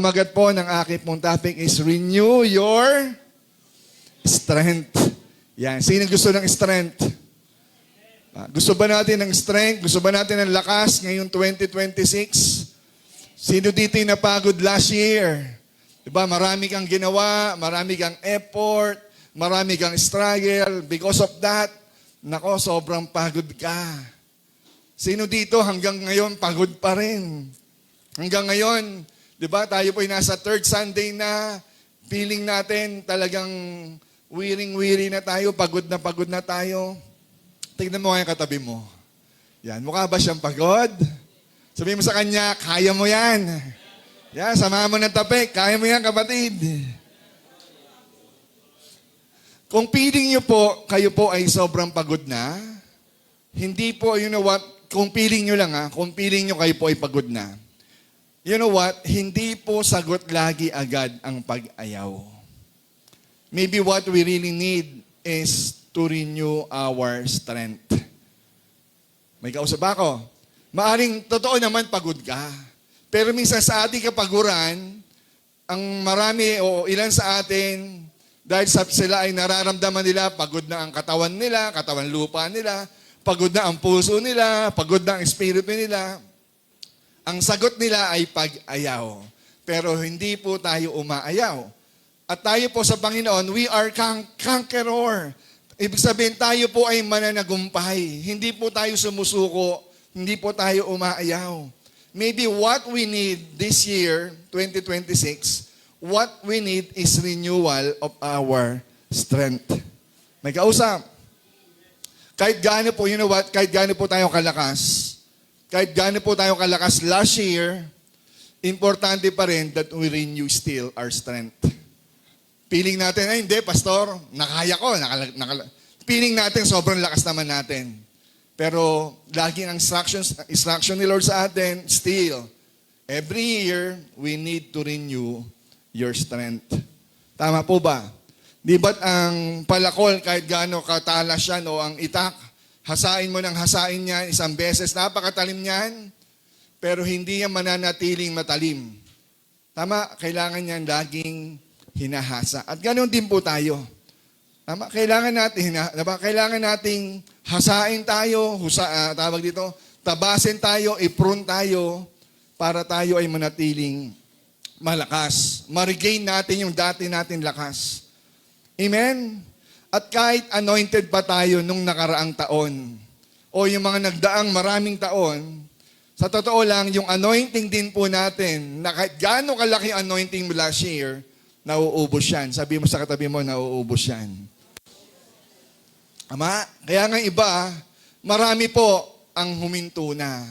Magat po ng aking pong topic is renew your strength. Yan. Sino gusto ng strength? Gusto ba natin ng strength? Gusto ba natin ng lakas ngayong 2026? Sino dito yung napagod last year? Diba? Marami kang ginawa, marami kang effort, marami kang struggle. Because of that, nako, sobrang pagod ka. Sino dito hanggang ngayon pagod pa rin? Hanggang ngayon, di ba, tayo po ay nasa third Sunday na, feeling natin talagang wiring-wiri na tayo, pagod na tayo. Tignan mo nga yung katabi mo. Yan, mukha ba siyang pagod? Sabihin mo sa kanya, kaya mo yan. Yan, samahan mo ng tapik, kaya mo yan, kapatid. Kung feeling nyo po, kayo po ay sobrang pagod na, hindi po, you know what, kung feeling nyo lang kung feeling nyo kayo po ay pagod na, you know what? Hindi po sagot lagi agad ang pag-ayaw. Maybe what we really need is to renew our strength. May kausap ako. Maaring totoo naman pagod ka. Pero minsan sa ating kapaguran, ang marami o ilan sa atin, dahil sila ay nararamdaman nila, pagod na ang katawan nila, katawan lupa nila, pagod na ang puso nila, pagod na ang espiritu nila. Ang sagot nila ay pag-ayaw. Pero hindi po tayo umaayaw. At tayo po sa Panginoon, we are conqueror. Ibig sabihin, tayo po ay mananagumpay. Hindi po tayo sumusuko. Hindi po tayo umaayaw. Maybe what we need this year, 2026, what we need is renewal of our strength. May kausap. Kahit gaano po, you know what, kahit gaano po tayo kalakas, kahit gaano po tayo kalakas last year, importante pa rin that we renew still our strength. Feeling natin, ay hindi, pastor, nakaya ko. Feeling natin, sobrang lakas naman natin. Pero laging ang instruction ni Lord sa atin, still, every year, we need to renew your strength. Tama po ba? Di ba't ang palakol, kahit gaano katalas yan o ang itak, hasain mo ng hasain niyan isang beses, napakatalim niyan, pero hindi yan mananatiling matalim. Tama, kailangan niyan laging hinahasa. At ganoon din po tayo. Tama, kailangan nating hasain tayo, tawag dito, tabasin tayo, i-prune tayo, para tayo ay manatiling malakas. Ma-regain natin yung dati natin lakas. Amen? At kahit anointed pa tayo nung nakaraang taon, o yung mga nagdaang maraming taon, sa totoo lang, yung anointing din po natin, na kahit gaano kalaki anointing mo last year, nauubos yan. Sabi mo sa katabi mo, nauubos yan. Ama, kaya nga iba, marami po ang huminto na.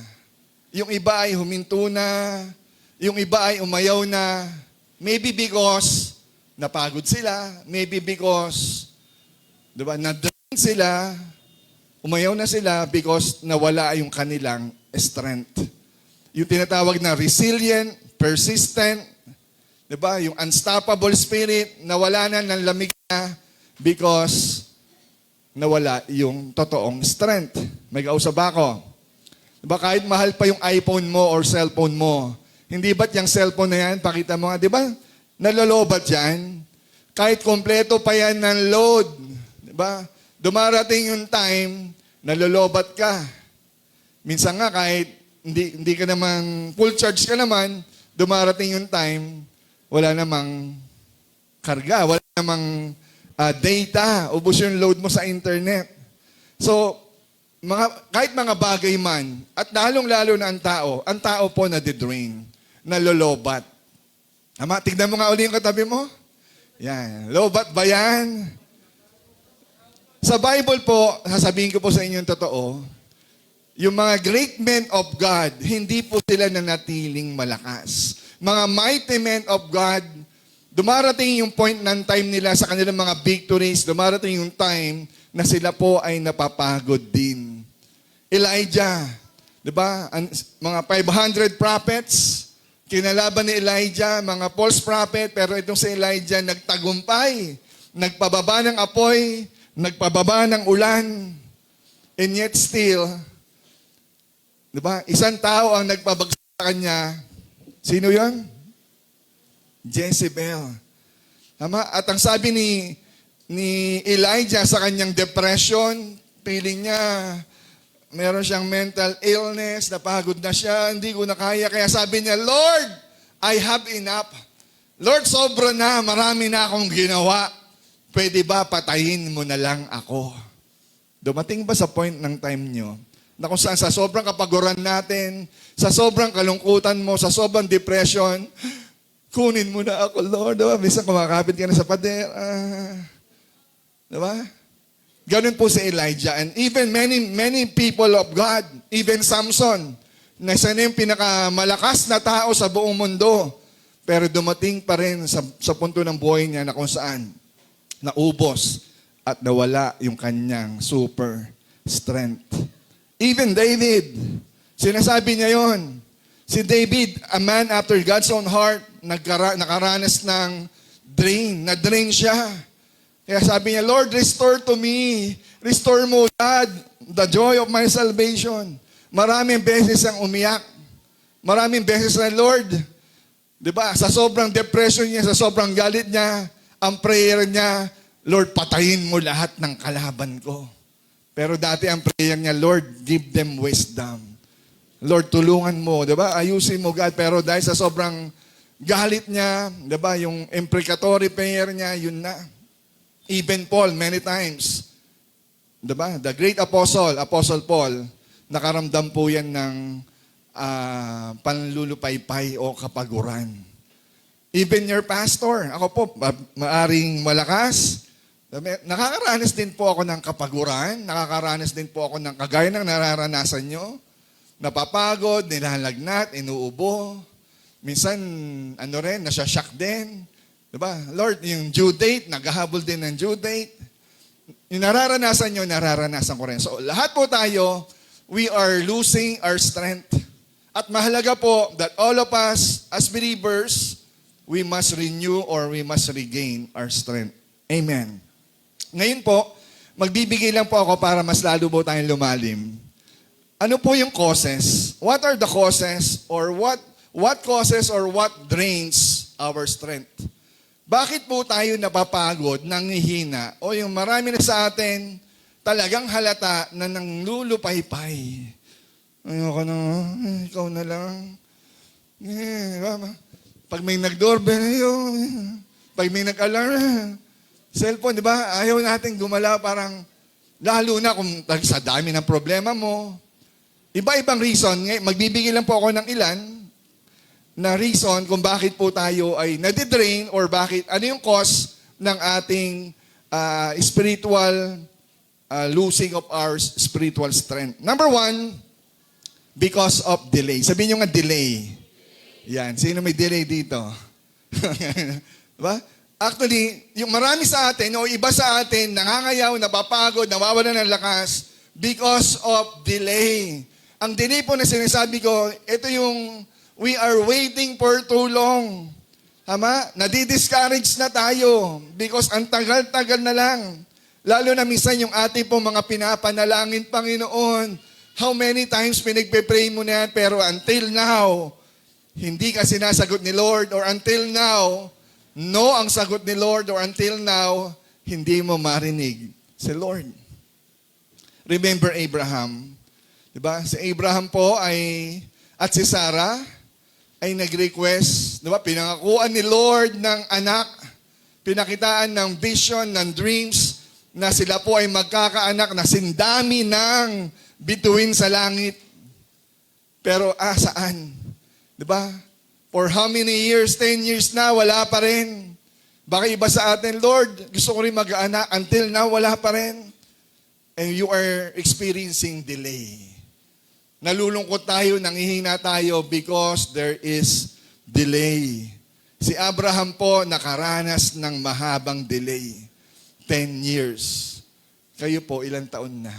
Yung iba ay huminto na, yung iba ay umayaw na, maybe because napagod sila, maybe because diba, na-drain sila, umayaw na sila because nawala yung kanilang strength. Yung tinatawag na resilient, persistent, diba, yung unstoppable spirit, nawala na ng lamig na because nawala yung totoong strength. May kausap ako. Diba, kahit mahal pa yung iPhone mo or cellphone mo, hindi ba't yung cellphone na yan, pakita mo nga, diba, nalolobat yan? Kahit kompleto pa yan ng load, diba? Dumarating yung time, nalolobat ka. Minsan nga kahit hindi ka naman, full charge ka naman, dumarating yung time, wala namang karga, wala namang data, ubos yung load mo sa internet. So, kahit mga bagay man, at lalong-lalo na ang tao po na-drain, nalolobat. Ama, tignan mo nga uli yung katabi mo. Yan, lobat ba yan? Sa Bible po, sasabihin ko po sa inyo yung totoo, yung mga great men of God, hindi po sila nanatiling malakas. Mga mighty men of God, dumarating yung point ng time nila sa kanilang mga victories, dumarating yung time na sila po ay napapagod din. Elijah, di ba? Mga 500 prophets, kinalaban ni Elijah, mga false prophet, pero itong si Elijah nagtagumpay, nagpababa ng apoy, nagpababa ng ulan, and yet still, di ba, isang tao ang nagpabagsak sa kanya. Sino yon? Jezebel. Tama? At ang sabi ni Elijah sa kanyang depression, feeling niya, meron siyang mental illness, napagod na siya, hindi ko na kaya. Kaya sabi niya, Lord, I have enough. Lord, sobra na, marami na akong ginawa. Pwede ba patayin mo na lang ako? Dumating ba sa point ng time nyo na kung saan sa sobrang kapaguran natin, sa sobrang kalungkutan mo, sa sobrang depression, kunin mo na ako, Lord. Diba? Minsan kumakapit ka na sa pader. Diba? Ganun po si Elijah. And even many people of God, even Samson, na isa na yung pinakamalakas na tao sa buong mundo, pero dumating pa rin sa punto ng buhay niya na kung saan naubos at nawala yung kanyang super strength. Even David, sinasabi niya yon. Si David, a man after God's own heart, nakaranas ng na-drain siya. Kaya sabi niya, Lord, restore to me. Restore mo, God, the joy of my salvation. Maraming beses ang umiyak. Maraming beses na, Lord, di ba, sa sobrang depression niya, sa sobrang galit niya, ang prayer niya, Lord, patayin mo lahat ng kalaban ko. Pero dati ang prayer niya, Lord, give them wisdom. Lord, tulungan mo, di ba? Ayusin mo, God. Pero dahil sa sobrang galit niya, di ba, yung imprecatory prayer niya, yun na. Even Paul, many times, di ba? The great apostle, Apostle Paul, nakaramdam po yan ng panlulupaypay o kapaguran. Even your pastor, ako po, maaring malakas, nakakaranas din po ako ng kapaguran, nakakaranas din po ako ng kagaya ng nararanasan nyo, napapagod, nilalagnat, inuubo, minsan, nasyashock din. Diba? Lord, yung due date, naghahabol din ng due date. Yung nararanasan nyo, nararanasan ko rin. So, lahat po tayo, we are losing our strength. At mahalaga po that all of us, as believers, we must renew or we must regain our strength. Amen. Ngayon po, magbibigay lang po ako para mas lalo po tayong lumalim. Ano po yung causes? What are the causes or what causes or what drains our strength? Bakit po tayo napapagod, nanghihina, o yung marami na sa atin talagang halata na nanglulupaypay? Ayoko na, ikaw na lang. Pag may nag-doorbell, pag may nag-alarm, cellphone, di ba? Ayaw natin gumala parang, lalo na kung sa dami ng problema mo. Iba-ibang reason. Magbibigay lang po ako ng ilan na reason kung bakit po tayo ay nadidrain or bakit, ano yung cause ng ating spiritual losing of our spiritual strength. Number one, because of delay. Sabihin nyo nga delay. Yan. Sino may delay dito? Diba? Actually, yung marami sa atin o iba sa atin nangangayaw, napapagod, nawawala ng lakas because of delay. Ang delay po na sinasabi ko, ito yung we are waiting for too long. Tama? Nadi-discourage na tayo because ang tagal-tagal na lang. Lalo na minsan yung ating pong mga pinapanalangin, Panginoon, how many times pinagpe-pray mo na yan, pero until now, hindi ka sinasagot ni Lord, or until now, no ang sagot ni Lord, or until now, hindi mo marinig si Lord. Remember Abraham. Diba? Si Abraham po at si Sarah ay nag-request, diba? Pinangakuan ni Lord ng anak, pinakitaan ng vision, ng dreams, na sila po ay magkakaanak na sindami ng bituin sa langit. Pero saan? Diba? For how many years? 10 years na, wala pa rin. Baka iba sa atin, Lord, gusto ko rin mag-anak. Until now, wala pa rin. And you are experiencing delay. Nalulungkot tayo, nanghihina tayo because there is delay. Si Abraham po nakaranas ng mahabang delay. 10 years. Kayo po, ilang taon na?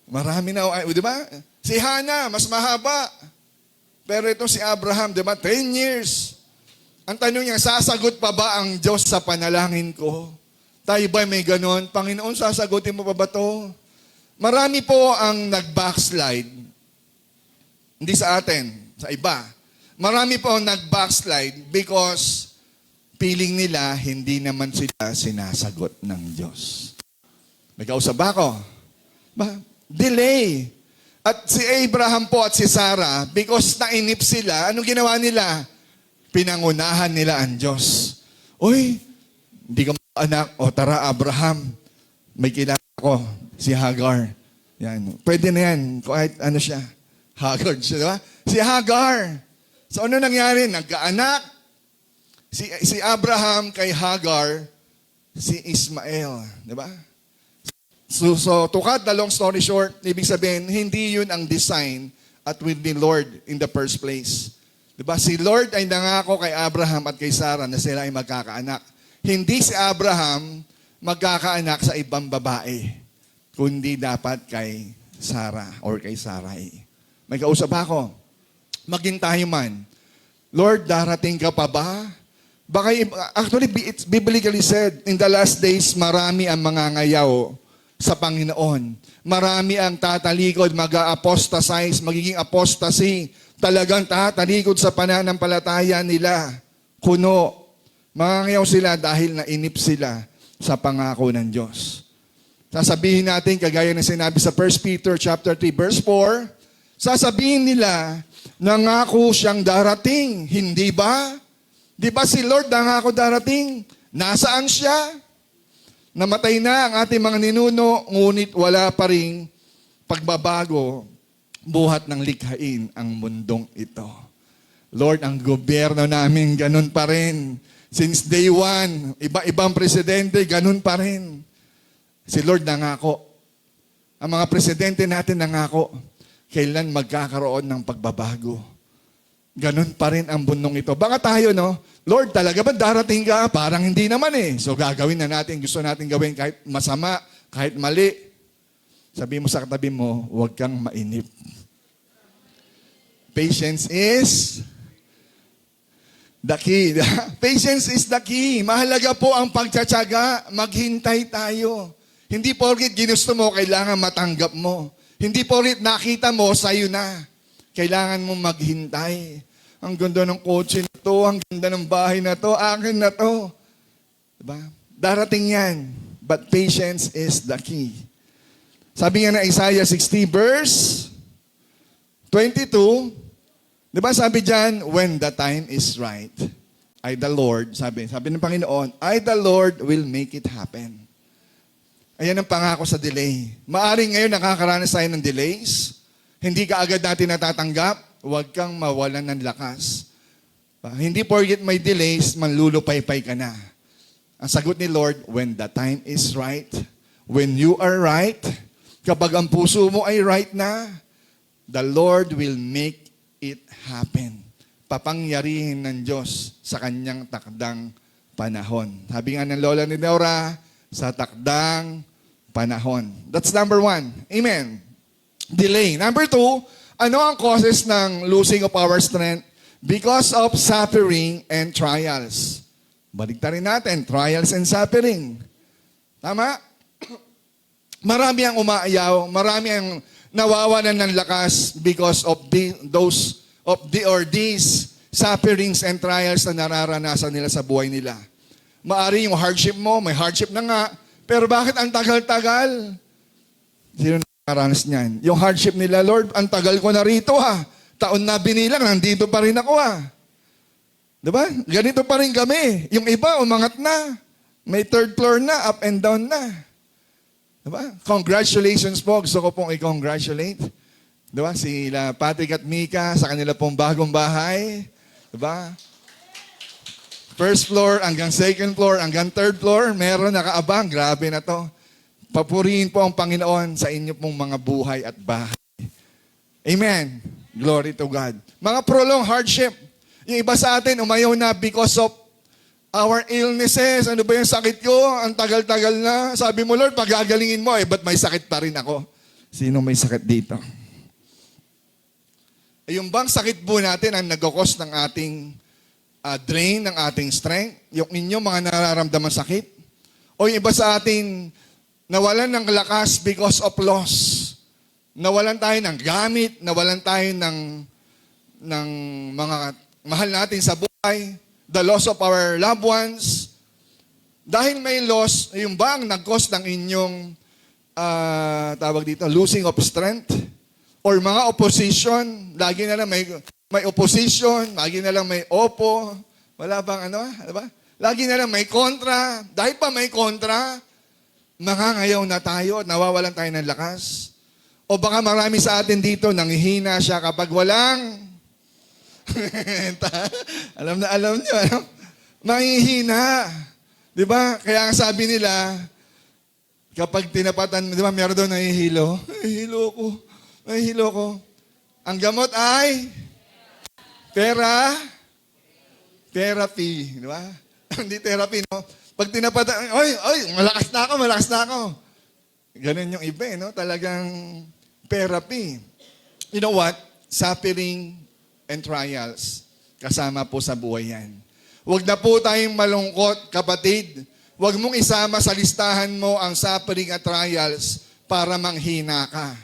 Marami na. Di ba? Si Hannah, mas mahaba. Pero ito si Abraham, di ba? 10 years. Ang tanong niya, sasagot pa ba ang Diyos sa panalangin ko? Tayo ba may ganon? Panginoon, sasagutin mo pa ba to? Marami po ang nag-backslide. Hindi sa atin, sa iba. Marami po ang nag-backslide because Feeling nila, hindi naman sila sinasagot ng Diyos. May kausap ba ako? Delay. At si Abraham po at si Sarah, because nainip sila, anong ginawa nila? Pinangunahan nila ang Diyos. Uy, hindi ka anak. O tara, Abraham, may kilala ko, si Hagar. Yan. Pwede na yan, kahit ano siya. Hagar siya, di ba? Si Hagar. So ano nangyari? Nagkaanak. Si Abraham kay Hagar, si Ismael. Di ba? So to cut the long story short, ibig sabihin, hindi yun ang design at with the Lord in the first place. Diba? Si Lord ay nangako kay Abraham at kay Sarah na sila ay magkakaanak. Hindi si Abraham magkakaanak sa ibang babae, kundi dapat kay Sarah or kay Sarai. May kausap ako. Maghintay man. Lord, darating ka pa ba? Baka, actually, it's biblically said, in the last days, marami ang mangangayaw sa Panginoon. Marami ang tatalikod, mag-apostasize, magiging apostasy. Talagang tatalikod sa pananampalataya nila. Kuno. Mangangayaw sila dahil nainip sila sa pangako ng Diyos. Sasabihin natin, kagaya ng sinabi sa 1 Peter chapter 3, verse 4, sasabihin nila, nangako siyang darating. Hindi ba? Di ba si Lord nangako darating? Nasaan siya? Namatay na ang ating mga ninuno, ngunit wala pa ring pagbabago, buhat ng likhain ang mundong ito. Lord, ang gobyerno namin ganun pa rin. Since day one, iba-ibang presidente, ganun pa rin. Si Lord nangako. Ang mga presidente natin nangako, kailan magkakaroon ng pagbabago. Ganun pa rin ang bundong ito. Baka tayo, no? Lord, talaga ba darating ka? Parang hindi naman eh. So gagawin na natin, gusto natin gawin kahit masama, kahit mali. Sabi mo sa katabi mo, huwag kang mainip. Patience is the key. Patience is the key. Mahalaga po ang pagtsatsaga. Maghintay tayo. Hindi porket ginusto mo, kailangan matanggap mo. Hindi porket nakita mo, sa'yo na. Kailangan mo maghintay. Ang ganda ng kotse na to, ang ganda ng bahay na to, akin na to. Diba? Darating yan. But patience is the key. Sabi nga na Isaiah 60 verse 22, diba sabi dyan, when the time is right, I the Lord, sabi ng Panginoon, I the Lord will make it happen. Ayan ang pangako sa delay. Maaring ngayon nakakaranas tayo ng delays, hindi ka agad natin natatanggap, huwag kang mawalan ng lakas. Hindi porket may delays, manlulupaypay ka na. Ang sagot ni Lord, when the time is right, when you are right, kapag ang puso mo ay right na, the Lord will make it happen. Papangyarihin ng Diyos sa kanyang takdang panahon. Sabi nga ng lola ni Dora, sa takdang panahon. That's number 1. Amen. Delay. Number 2, ano ang causes ng losing of our strength? Because of suffering and trials. Baliktarin natin, trials and suffering. Tama? Marami ang umaayaw, marami ang nawawalan ng lakas because of these sufferings and trials na nararanasan nila sa buhay nila. Maari yung hardship mo, may hardship na nga, pero bakit ang tagal-tagal? Sino nakaranas niyan? Yung hardship nila, Lord, ang tagal ko na rito ha. Taon na binilang, nandito pa rin ako ha. Diba? Ganito pa rin kami. Yung iba, umangat na. May third floor na, up and down na. Diba? Congratulations po. Gusto ko pong i-congratulate. Diba? Sila Patrick at Mika sa kanila pong bagong bahay. Diba? First floor hanggang second floor hanggang third floor, meron nakaabang. Grabe na to. Papurihin po ang Panginoon sa inyo pong mga buhay at bahay. Amen. Glory to God. Mga prolonged hardship. Yung iba sa atin, umayaw na because of our illnesses. Ano ba yung sakit ko? Ang tagal-tagal na. Sabi mo, Lord, pagagalingin mo, ba't may sakit pa rin ako? Sino may sakit dito? Yung bang sakit po natin ang nag-cause ng ating drain, ng ating strength? Yung inyong mga nararamdaman sakit? O yung iba sa atin, nawalan ng lakas because of loss? Nawalan tayo ng gamit, nawalan tayo ng mga mahal natin sa buhay, the loss of our loved ones. Dahil may loss, yung ba ang nag-cause ng inyong, tawag dito, losing of strength? Or mga opposition, lagi na lang may opposition, lagi na lang may opo, wala bang ano ba? Lagi na lang may kontra. Dahil pa may kontra, mangangayaw na tayo at nawawalan tayo ng lakas. O baka marami sa atin dito, nanghihina siya kapag walang, alam nyo, manghihina. Di ba? Kaya nga sabi nila, kapag tinapatan, di ba, meron doon nahihilo. Nahihilo ko. Ang gamot ay therapy. Di ba? Hindi therapy, no? Pag tinapatan, malakas na ako. Ganun yung iba, no? Talagang therapy. You know what? Suffering and trials. Kasama po sa buhay yan. Huwag na po tayong malungkot, kapatid. Huwag mong isama sa listahan mo ang suffering at trials para manghina ka.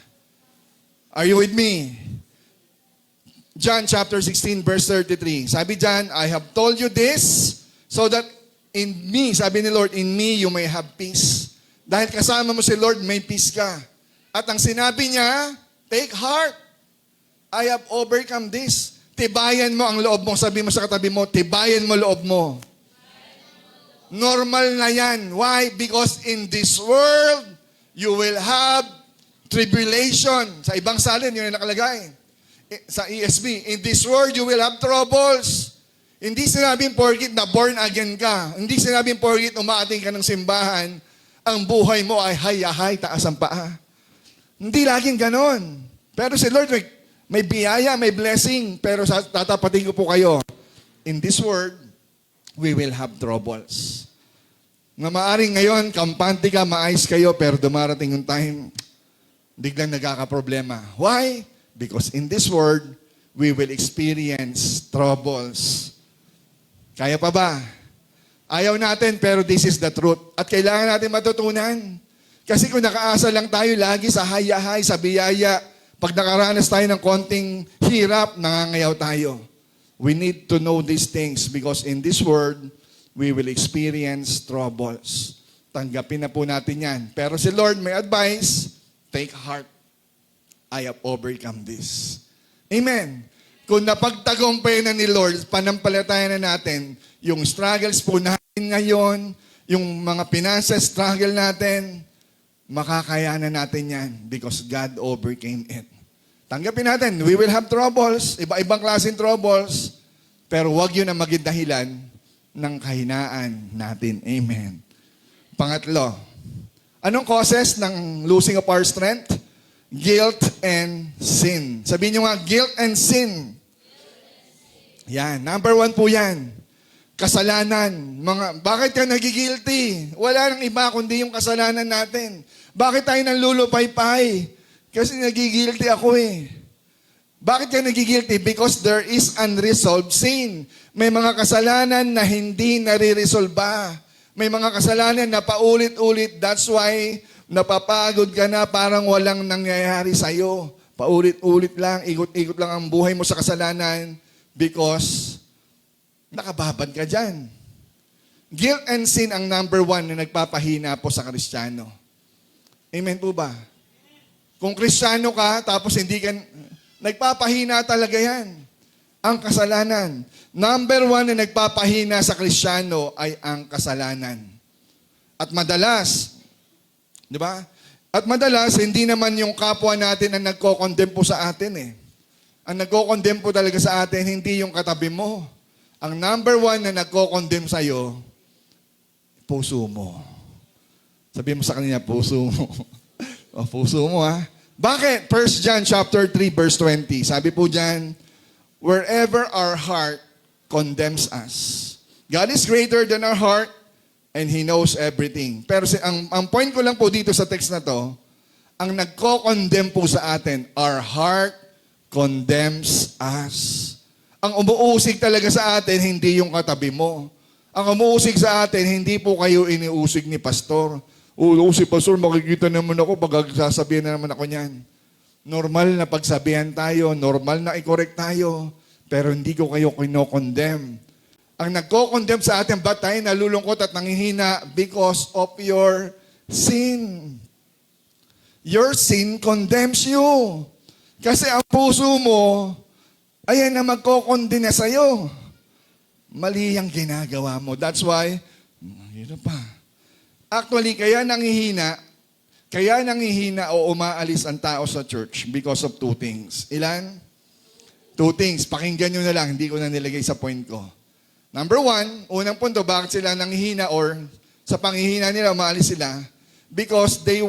Are you with me? John chapter 16 verse 33. Sabi dyan, I have told you this so that in me, sabi ni Lord, in me you may have peace. Dahil kasama mo si Lord, may peace ka. At ang sinabi niya, take heart. I have overcome this. Tibayan mo ang loob mo. Sabi mo sa katabi mo, tibayan mo loob mo. Normal na yan. Why? Because in this world, you will have tribulation. Sa ibang salin, yun yung nakalagay. Sa ESV, in this world, you will have troubles. Hindi sinabing porkit na born again ka. Hindi sinabing porkit umaating ka ng simbahan, ang buhay mo ay hay-hay, taas ang paa. Hindi laging ganon. Pero si Lord, may biyaya, may blessing. Pero tatapatin ko po kayo, in this world, we will have troubles. Na maaring ngayon, kampante ka, maayos kayo, pero dumarating yung time, biglang nagkakaproblema. Why? Because in this world, we will experience troubles. Kaya pa ba? Ayaw natin, pero this is the truth. At kailangan natin matutunan. Kasi kung nakaasa lang tayo lagi sa hayahay, sa biyaya, pag nakaranas tayo ng konting hirap, nangangayaw tayo. We need to know these things because in this world, we will experience troubles. Tanggapin na po natin yan. Pero si Lord may advice, take heart. I have overcome this. Amen. Kung napagtagumpay na ni Lord, panampalatayan na natin yung struggles po natin ngayon, yung mga finances struggle natin, makakayanan natin yan because God overcame it. Tanggapin natin, we will have troubles, iba-ibang klaseng troubles, pero wag yun ang maging dahilan ng kahinaan natin. Amen. Pangatlo, anong causes ng losing of our strength? Guilt and sin. Sabihin nyo nga, guilt and sin. Yan, number 1 po yan. Kasalanan. Bakit ka nagigilty? Wala nang iba kundi yung kasalanan natin. Bakit tayo nanlulupay-pay? Kasi nagigilty ako eh. Bakit ka nagigilty? Because there is unresolved sin. May mga kasalanan na hindi nare-resolba. May mga kasalanan na paulit-ulit. That's why napapagod ka na parang walang nangyayari sa'yo. Paulit-ulit lang, ikot-ikot lang ang buhay mo sa kasalanan because nakababad ka dyan. Guilt and sin ang number 1 na nagpapahina po sa Kristiyano. Amen po ba? Kung Kristiyano ka, tapos hindi ka, nagpapahina talaga yan. Ang kasalanan. Number 1 na nagpapahina sa Kristiyano ay ang kasalanan. At madalas, di ba? At madalas, hindi naman yung kapwa natin ang nagko-condemn po sa atin eh. Ang nagko-condemn po talaga sa atin, hindi yung katabi mo. Ang number 1 na nagko-condemn sa'yo, puso mo. Sabihin mo sa kanila, puso mo. O, puso mo ha. Bakit? 1 John chapter 3 verse 20. Sabi po dyan, wherever our heart condemns us. God is greater than our heart and He knows everything. Pero ang point ko lang po dito sa text na to, ang nagko-condemn po sa atin, our heart condemns us. Ang umuusig talaga sa atin, hindi yung katabi mo. Ang umuusig sa atin, hindi po kayo iniusig ni pastor. Si pastor, makikita naman ako pag sasabihin na naman ako niyan. Normal na pagsabihan tayo, normal na i-correct tayo, pero hindi ko kayo kinokondemn. Ang nagko-condemn sa atin, ba't tayo nalulungkot at nanghihina? Because of your sin. Your sin condemns you. Kasi ang puso mo, ayan na magkokondena sa'yo. Mali ang ginagawa mo. That's why, yun pa. Actually, kaya nanghihina o umaalis ang tao sa church because of two things. Ilan? Two things. Pakinggan nyo na lang, hindi ko na nilagay sa point ko. Number one, unang punto, bakit sila nanghihina or sa panghihina nila umaalis sila? Because they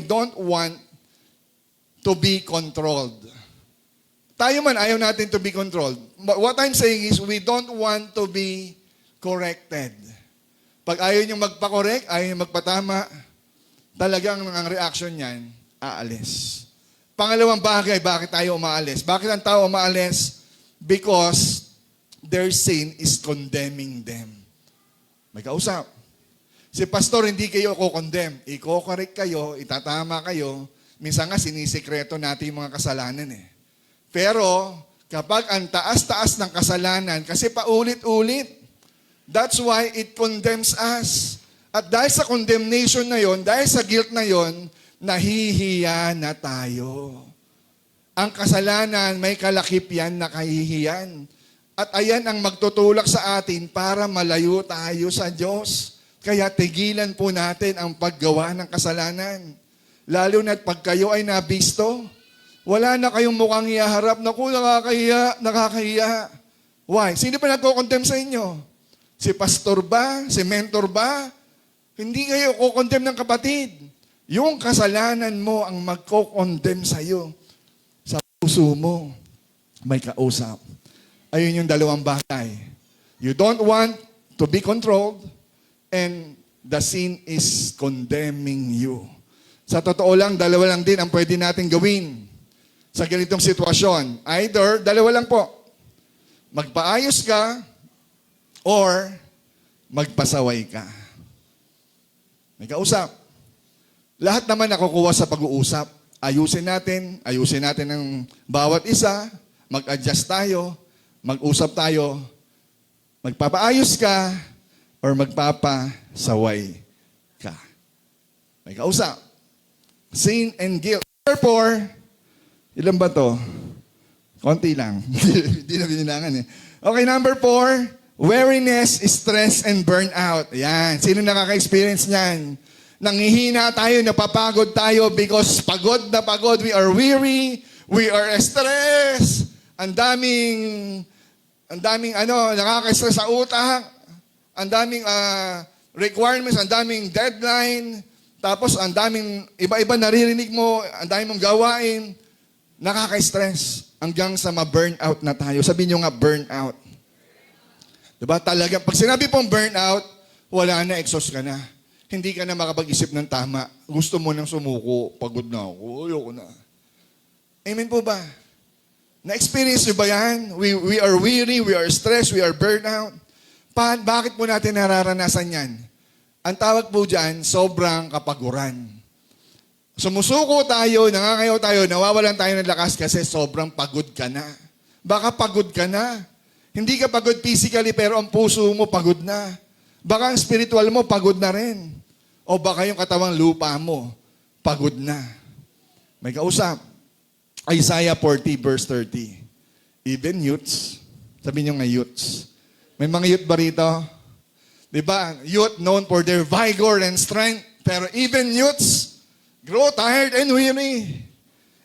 don't want to be controlled. Tayo man, ayaw natin to be controlled. But what I'm saying is, we don't want to be corrected. Pag ayaw nyo magpa-correct, ayaw nyo magpatama, talagang ang reaction niyan, aalis. Pangalawang bagay, bakit tayo umaalis? Bakit ang tao umaalis? Because their sin is condemning them. May kausap. Si pastor, hindi kayo ko-condemn. Iko-correct kayo, itatama kayo. Minsan nga, sinisikreto natin yung mga kasalanan eh. Pero, kapag ang taas-taas ng kasalanan, kasi paulit-ulit, that's why it condemns us. At dahil sa condemnation na yon, dahil sa guilt na yon, nahihiya na tayo. Ang kasalanan, may kalakip yan na kahihiyan. At ayan ang magtutulak sa atin para malayo tayo sa Diyos. Kaya tigilan po natin ang paggawa ng kasalanan. Lalo na't pag kayo ay nabisto, wala na kayong mukhang iharap. Naku, nakakahiya. Why? Sino pa nagko-condemn sa inyo? Si pastor ba? Si mentor ba? Hindi kayo ko-condemn ng kapatid. Yung kasalanan mo ang magko-condemn sa iyo. Sa puso mo, may kausap. Ayun yung dalawang bagay. You don't want to be controlled and the sin is condemning you. Sa totoo lang, dalawa lang din ang pwede natin gawin sa ganitong sitwasyon. Either, dalawa lang po. Magpaayos ka or magpasaway ka. May kausap. Lahat naman nakukuha sa pag-uusap. Ayusin natin ang bawat isa, mag-adjust tayo, mag-usap tayo, magpapaayos ka, or magpapasaway ka. May kausap. Sin and guilt. Therefore, ilan ba to? Konti lang. Hindi na binilangan eh. Okay, number 4, weariness, stress, and burnout. Ayan. Sino nakaka-experience niyan? Nanghihina tayo, napapagod tayo because pagod na pagod. We are weary. We are stressed. Ang daming nakaka-stress sa utak. Ang daming requirements, ang daming deadline. Tapos ang daming iba-iba naririnig mo, ang daming mong gawain. Nakaka-stress hanggang sa ma-burnout na tayo. Sabihin nyo nga, burnout. Diba? Talaga, pag sinabi pong burnout, wala na, exhaust ka na. Hindi ka na makapag-isip ng tama. Gusto mo nang sumuko, pagod na ako, ayoko na. Amen po ba? Na-experience nyo ba yan? We are weary, we are stressed, we are burnout. Bakit po natin nararanasan yan? Ang tawag po dyan, sobrang kapaguran. Sumusuko tayo, nangangayaw tayo, nawawalan tayo ng lakas kasi sobrang pagod ka na. Baka pagod ka na. Hindi ka pagod physically pero ang puso mo pagod na. Baka ang spiritual mo pagod na rin. O baka yung katawang lupa mo pagod na. May kausap. Isaiah 40 verse 30. Even youths, sabi nyo nga youths. May mga youth ba rito? Diba? Youth known for their vigor and strength. Pero even youths grow tired and weary.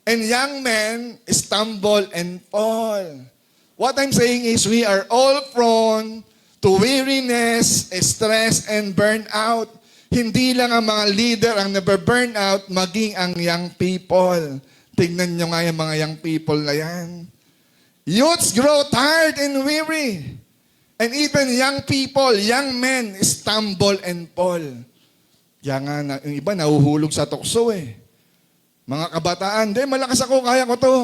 And young men stumble and fall. What I'm saying is we are all prone to weariness, stress, and burnout. Hindi lang ang mga leader ang nababurnout, maging ang young people. Tignan nyo nga yung mga young people na yan. Youths grow tired and weary. And even young people, young men, stumble and fall. Kaya nga, yung iba nahuhulog sa tukso eh. Mga kabataan, malakas ako, kaya ko to.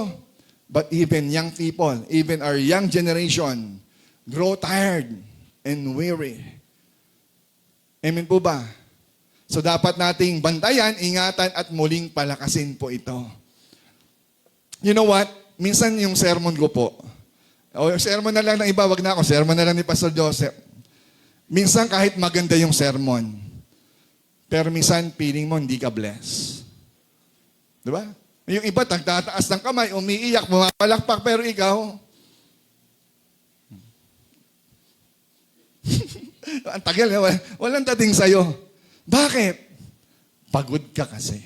But even young people, even our young generation, grow tired and weary. Amen po ba? So dapat nating bantayan, ingatan at muling palakasin po ito. You know what? Minsan yung sermon ko po, O sermon na lang ng iba, wag na ako. Sermon na lang ni Pastor Joseph. Minsan kahit maganda yung sermon, pero minsan feeling mo hindi ka blessed. Di ba? Yung iba, tagtataas ng kamay, umiiyak, pumapalakpak, pero ikaw, ang tagal, walang dating sa'yo. Bakit? Pagod ka kasi.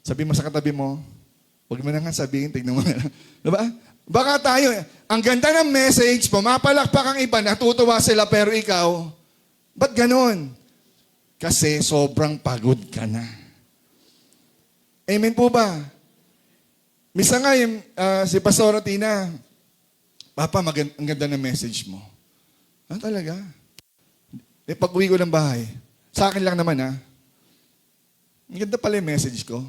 Sabi mo sa katabi mo, huwag mo na nga sabihin, tignan mo na lang. Diba? Baka tayo, ang ganda ng message, pumapalakpak ang iba, natutuwa sila, pero ikaw, ba't ganon? Kasi sobrang pagod ka na. Amen po ba? Misa nga yung, si Pastora Tina, Papa, ang ganda ng message mo. Ah, talaga? Pag-uwi ko ng bahay, sa akin lang naman ang ganda pala yung message ko.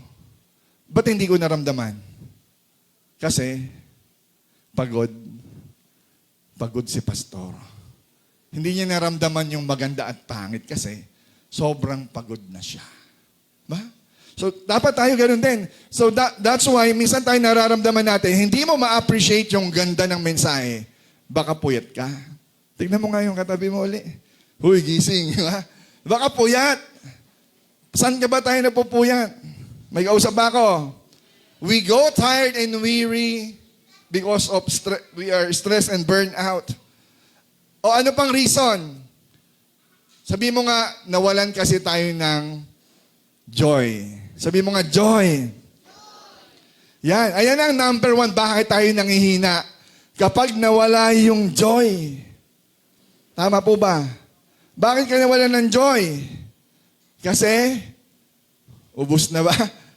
Ba't hindi ko naramdaman? Kasi, pagod si Pastor. Hindi niya naramdaman yung maganda at pangit kasi sobrang pagod na siya. Ba? So, dapat tayo ganoon din. So, that's why, minsan tayo nararamdaman natin, hindi mo ma-appreciate yung ganda ng mensahe. Baka puyat ka. Tignan mo nga yung katabi mo uli. Huy, gising. Baka puyat. Saan ka ba tayo napupuyat? May kausap ako. We go tired and weary because of we are stressed and burned out. O ano pang reason? Sabi mo nga, nawalan kasi tayo ng joy. Sabi mo nga, joy. Yan. Ayan ang number 1. Bakit tayo nangihina? Kapag nawala yung joy. Tama po ba? Bakit ka nawalan ng joy? Kasi, ubus na ba?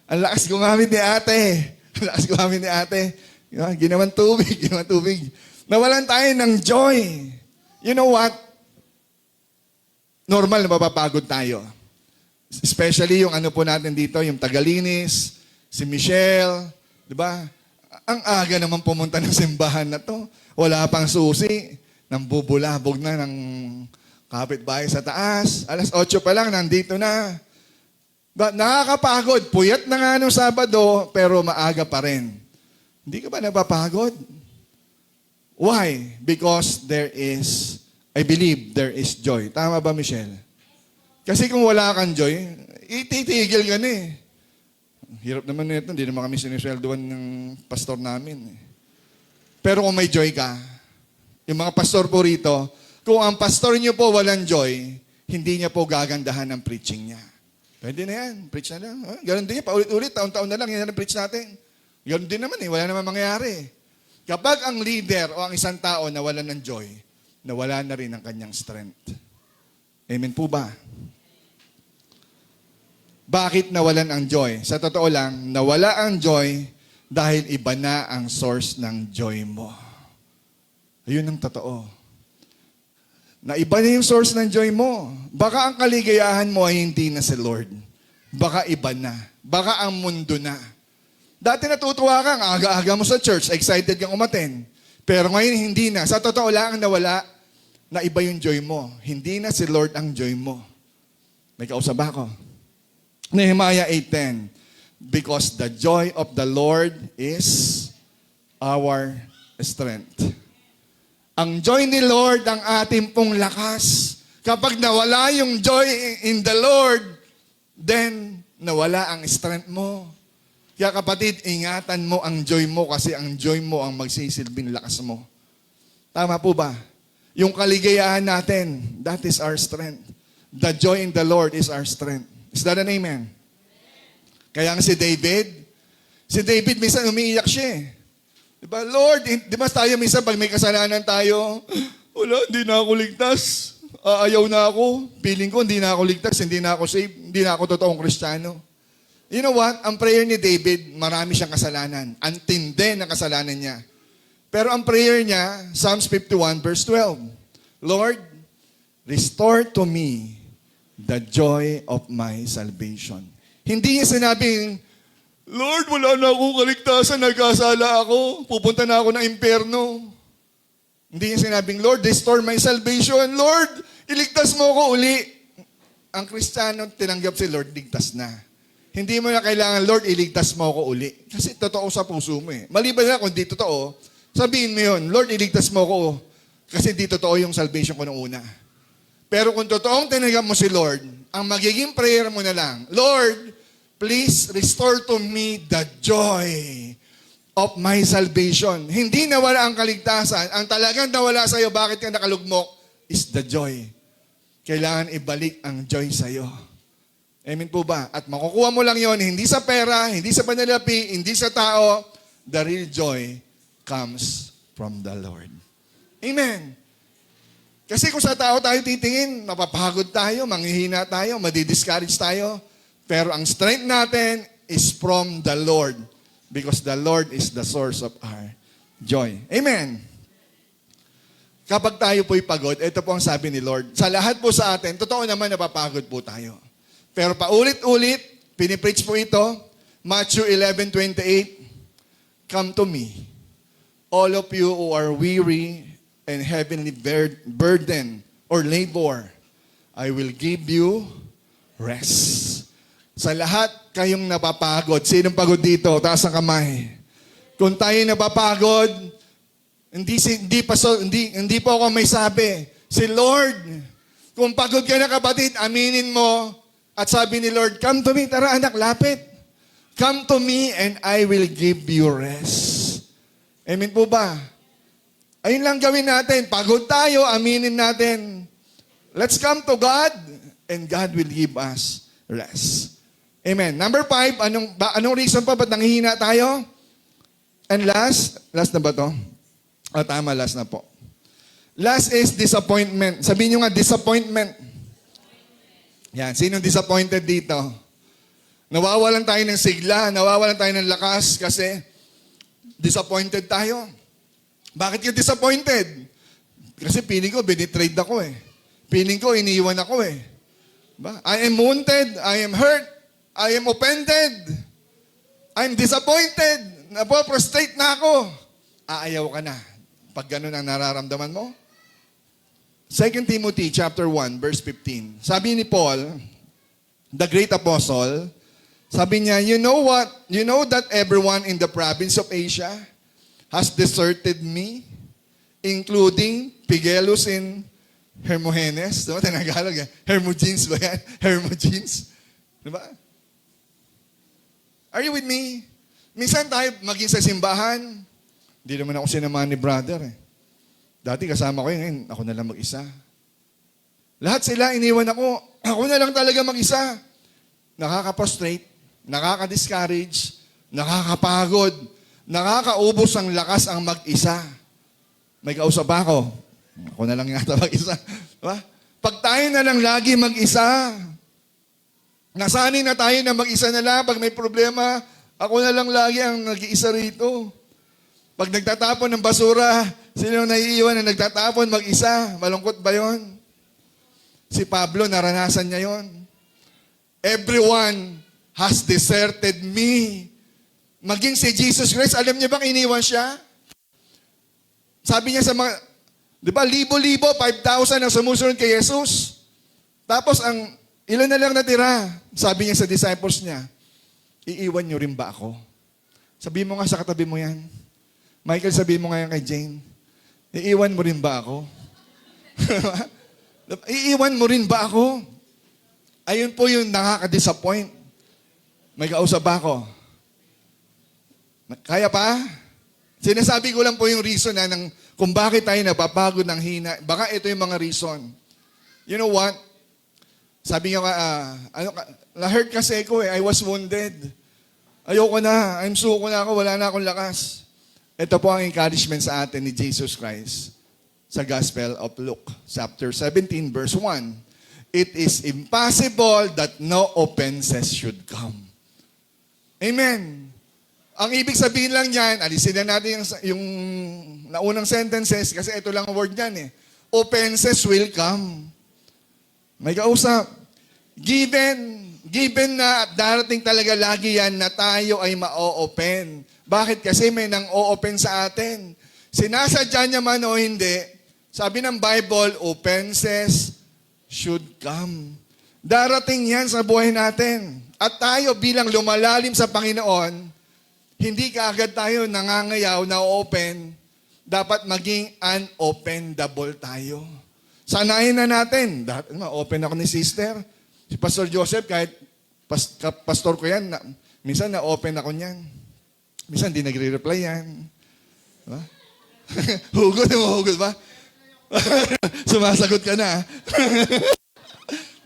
Ang lakas gumamit ni ate. Ang lakas gumamit ni ate. Ginawan tubig. Nawalan tayo ng joy. You know what? Normal na mapapagod tayo. Especially yung ano po natin dito, yung tagalinis, si Michelle, di ba? Ang aga naman pumunta ng simbahan na to. Wala pang susi. Nambubulabog na ng kapitbahay sa taas. Alas 8 pa lang, nandito na. Nakakapagod. Puyat na nga nung Sabado, pero maaga pa rin. Hindi ka ba napapagod? Why? Because I believe there is joy. Tama ba, Michelle? Kasi kung wala kang joy, ititigil ka na eh. Hirap naman nito, hindi naman kami sinisweldoan ng pastor namin. Pero kung may joy ka, yung mga pastor po rito, kung ang pastor niyo po walang joy, hindi niya po gagandahan ang preaching niya. Pwede na yan, preach na lang. Ganon din yan, paulit-ulit, taon-taon na lang, yan ang preach natin. Ganon din naman wala naman mangyayari. Kapag ang leader o ang isang tao nawalan ng joy, nawala na rin ang kanyang strength. Amen po ba? Bakit nawalan ang joy? Sa totoo lang, nawala ang joy dahil iba na ang source ng joy mo. Ayun ang totoo. Na iba na yung source ng joy mo. Baka ang kaligayahan mo ay hindi na si Lord. Baka iba na. Baka ang mundo na. Dati natutuwa kang aga-aga mo sa church, excited kang umaten. Pero ngayon hindi na. Sa totoo lang, nawala na iba yung joy mo. Hindi na si Lord ang joy mo. May kausap ako. Nehemiah 8:10. Because the joy of the Lord is our strength. Ang joy ni Lord ang ating pong lakas. Kapag nawala yung joy in the Lord, then nawala ang strength mo. Kaya kapatid, ingatan mo ang joy mo kasi ang joy mo ang magsisilbing lakas mo. Tama po ba? Yung kaligayahan natin, that is our strength. The joy in the Lord is our strength. Is that an amen? Kaya nga si David minsan umiiyak siya eh. Diba, Lord, di ba tayo minsan pag may kasalanan tayo, wala, hindi na ako ligtas. Ayaw na ako. Feeling ko, hindi na ako ligtas, hindi na ako saved, hindi na ako totoong Kristiyano. You know what? Ang prayer ni David, marami siyang kasalanan. Ang tindi ng kasalanan niya. Pero ang prayer niya, Psalms 51 verse 12, Lord, restore to me the joy of my salvation. Hindi niya sinabing, Lord, wala na akong kaligtasan, nagkasala ako, pupunta na ako ng impyerno. Hindi niya sinabing, Lord, restore my salvation. Lord, iligtas mo ako uli. Ang Kristiyano, tinanggap si Lord, ligtas na. Hindi mo na kailangan, Lord, iligtas mo ako uli. Kasi totoo sa puso mo eh. Maliban na kung di totoo, Sabihin mo yun, Lord, iligtas mo ko. Kasi di totoo yung salvation ko noong una. Pero kung totoong tinanggap mo si Lord, ang magiging prayer mo na lang, Lord, please restore to me the joy of my salvation. Hindi nawala ang kaligtasan. Ang talagang nawala sa'yo, bakit ka nakalugmok, is the joy. Kailangan ibalik ang joy sa'yo. Amen po ba? At makukuha mo lang yon, hindi sa pera, hindi sa panalapi, hindi sa tao. The real joy comes from the Lord. Amen. Kasi kung sa tao tayo titingin, mapapagod tayo, manghihina tayo, madidiscourage tayo. Pero ang strength natin is from the Lord. Because the Lord is the source of our joy. Amen. Kapag tayo po'y pagod, ito po ang sabi ni Lord. Sa lahat po sa atin, totoo naman napapagod po tayo. Pero paulit-ulit, pinipreach po ito, Matthew 11:28, come to me, all of you who are weary and heavily burden or labor, I will give you rest. Sa lahat kayong napapagod, sinong pagod dito? Taas ang kamay. Kung tayo napapagod, hindi po ako may sabi. Si Lord, kung pagod ka na kapatid, aminin mo. At sabi ni Lord, come to me. Tara anak, lapit. Come to me and I will give you rest. Amen po ba? Ayun lang gawin natin. Pagod tayo, aminin natin. Let's come to God and God will give us rest. Amen. Number 5, anong reason pa ba't nanghihina tayo? And last na ba to? Tama, last na po. Last is disappointment. Sabihin nyo nga, disappointment. Yan, sinong disappointed dito? Nawawalan tayo ng sigla, nawawalan tayo ng lakas kasi disappointed tayo. Bakit ka disappointed? Kasi feeling ko, binitrade ako eh. Feeling ko, iniiwan ako eh. Ba? I am wounded, I am hurt, I am offended, I'm disappointed, napoprostrate na ako. Aayaw ka na. Pag ganun ang nararamdaman mo. 2 Timothy chapter 1, verse 15. Sabi ni Paul, the great apostle, sabi niya, you know what? You know that everyone in the province of Asia has deserted me, including Phygelus and Hermogenes. Diba? Tinagalog yan. Hermogenes ba yan? Hermogenes. Diba? Are you with me? Minsan tayo maging sa simbahan, hindi naman ako sinamahan ni brother eh. Dati kasama ko yun, ngayon ako na lang mag-isa. Lahat sila, iniwan ako. Ako na lang talaga mag-isa. Nakaka-prostrate, nakaka-discourage, nakakapagod, nakakaubos ang lakas ang mag-isa. May kausap ba ako? Ako na lang yata mag-isa. Diba? Pag tayo na lang lagi mag-isa, nasanay na tayo na mag-isa na lang. Pag may problema, ako na lang lagi ang nag-iisa rito. Pag nagtatapon ng basura, sino naiiwan na nagtatapon mag-isa? Malungkot ba yon? Si Pablo, naranasan niya yon. Everyone has deserted me. Maging si Jesus Christ, alam niyo bang iniwan siya? Sabi niya sa mga, di ba, libo-libo, 5,000 ang sumusunod kay Jesus. Tapos ang ilan na lang natira, sabi niya sa disciples niya, iiwan niyo rin ba ako? Sabihin mo nga sa katabi mo yan. Michael, sabihin mo nga yan kay Jane, iiwan mo rin ba ako? Iiwan mo rin ba ako? Ayun po yung nakaka-disappoint. May kausap ba ako? Kaya pa? Sinasabi ko lang po yung reason kung bakit tayo napapagod ng hina. Baka ito yung mga reason. You know what? Sabi nga, na-hurt kasi ko eh. I was wounded. Ayoko na. I'm suko na ako. Wala na akong lakas. Ito po ang encouragement sa atin ni Jesus Christ sa Gospel of Luke, chapter 17, verse 1. It is impossible that no offenses should come. Amen. Ang ibig sabihin lang niyan, alisin na natin yung naunang sentences kasi ito lang ang word niyan eh. Offenses will come. May kausap. Given na darating talaga lagi yan na tayo ay ma-o-open. Bakit? Kasi may nang o-open sa atin. Sinasadya niya man o hindi, sabi ng Bible, offenses should come. Darating yan sa buhay natin. At tayo bilang lumalalim sa Panginoon, hindi kaagad tayo nangangayaw na open dapat maging unoffendable tayo. Sanayin na natin. Open ako ni sister. Si Pastor Joseph, kahit pastor ko yan, minsan na-open ako niyan. Minsan di nagre-reply yan. Diba? Hugot ba? Sumasagot ka na.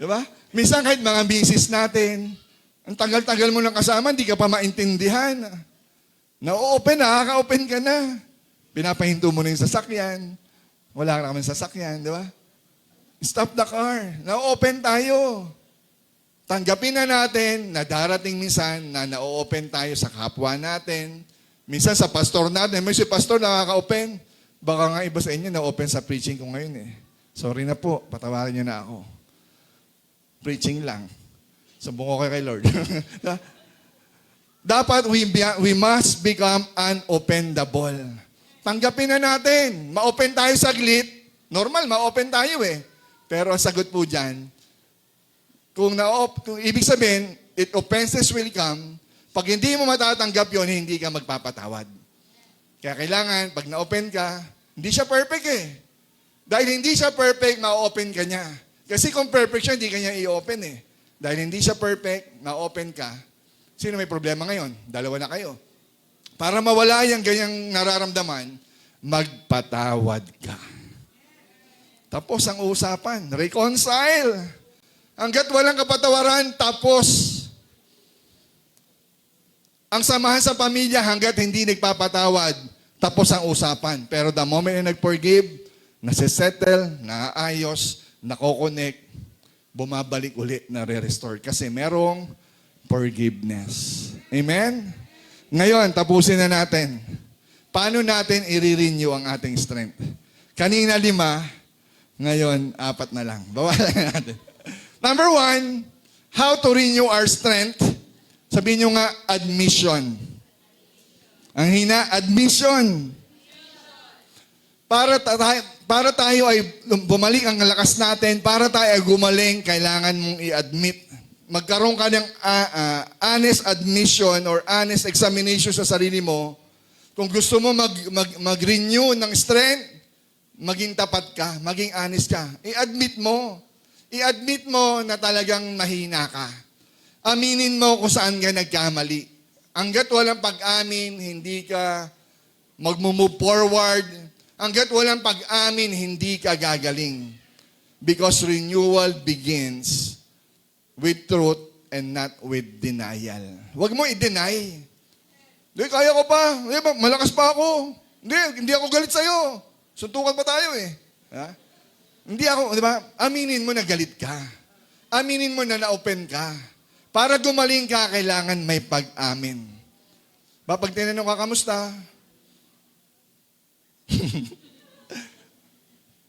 Diba? Minsan kahit mga misis natin, ang tagal-tagal mo lang kasama, hindi ka pa maintindihan. Na-open, nakaka-open ka na. Pinapahinto mo na yung sasakyan. Wala ka naman sasakyan, di ba? Stop the car. Na-open tayo. Tanggapin na natin na darating minsan na na-open tayo sa kapwa natin. Minsan sa pastor natin. May si pastor nakaka-open. Baka nga iba sa inyo na-open sa preaching ko ngayon eh. Sorry na po, patawarin niyo na ako. Preaching lang. Sumbong ko kay Lord. Dapat we must become unoffendable. Tanggapin na natin. Ma-open tayo saglit. Normal, ma-open tayo eh. Pero ang sagot po dyan, kung ibig sabihin, offenses will come. Pag hindi mo matatanggap yon, hindi ka magpapatawad. Kaya kailangan, pag na-open ka, hindi siya perfect eh. Dahil hindi siya perfect, ma-open ka niya. Kasi kung perfect siya, hindi ka niya i-open eh. Dahil hindi siya perfect, na-open ka. Sino may problema ngayon? Dalawa na kayo. Para mawala yung ganyang nararamdaman, magpatawad ka. Tapos ang usapan, reconcile. Hanggat walang kapatawaran, tapos. Ang samahan sa pamilya, hanggat hindi nagpapatawad, tapos ang usapan. Pero the moment na nag-forgive, nasisettle, naayos, nako-connect, bumabalik uli na re-restore. Kasi merong forgiveness. Amen? Ngayon, tapusin na natin. Paano natin i-renew ang ating strength? Kanina 5, ngayon 4 na lang. Bawalan natin. Number 1, how to renew our strength? Sabihin nyo nga, admission. Ang hina, admission. Para tayo ay bumalik ang lakas natin, para tayo ay gumaling, kailangan mong i-admit. Magkaroon ka ng honest admission or honest examination sa sarili mo. Kung gusto mo mag-renew ng strength, maging tapat ka, maging honest ka. I-admit mo. I-admit mo na talagang mahina ka. Aminin mo kung saan ka nagkamali. Hanggat walang pag-amin, hindi ka mag-move forward. Hanggat walang pag-amin, hindi ka gagaling. Because renewal begins with truth and not with denial. Huwag mo i-deny. Hindi, kaya ko pa. Malakas pa ako. Hindi ako galit sa'yo. Suntukan pa tayo eh. Ha? Hindi ako, di ba? Aminin mo na galit ka. Aminin mo na na-open ka. Para gumaling ka, kailangan may pag-amin. Pag tinanong ka, kamusta?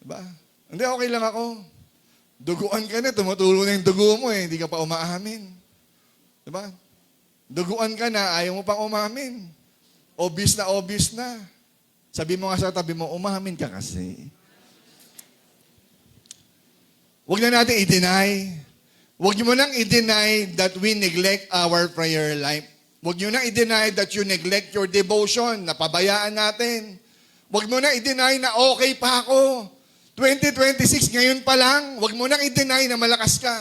Diba? Hindi, okay lang ako. Duguan ka na, tumutulo na yung dugo mo eh, hindi ka pa umaamin. Diba? Duguan ka na, ayaw mo pang umamin. Obvious na. Sabi mo nga sa tabi mo, umamin ka kasi. Huwag na natin i-deny. Huwag mo nang i-deny that we neglect our prayer life. Huwag nyo nang i-deny that you neglect your devotion, napabayaan natin. Huwag mo nang i-deny na okay pa ako. 2026, ngayon pa lang, huwag mo nang i-deny na malakas ka.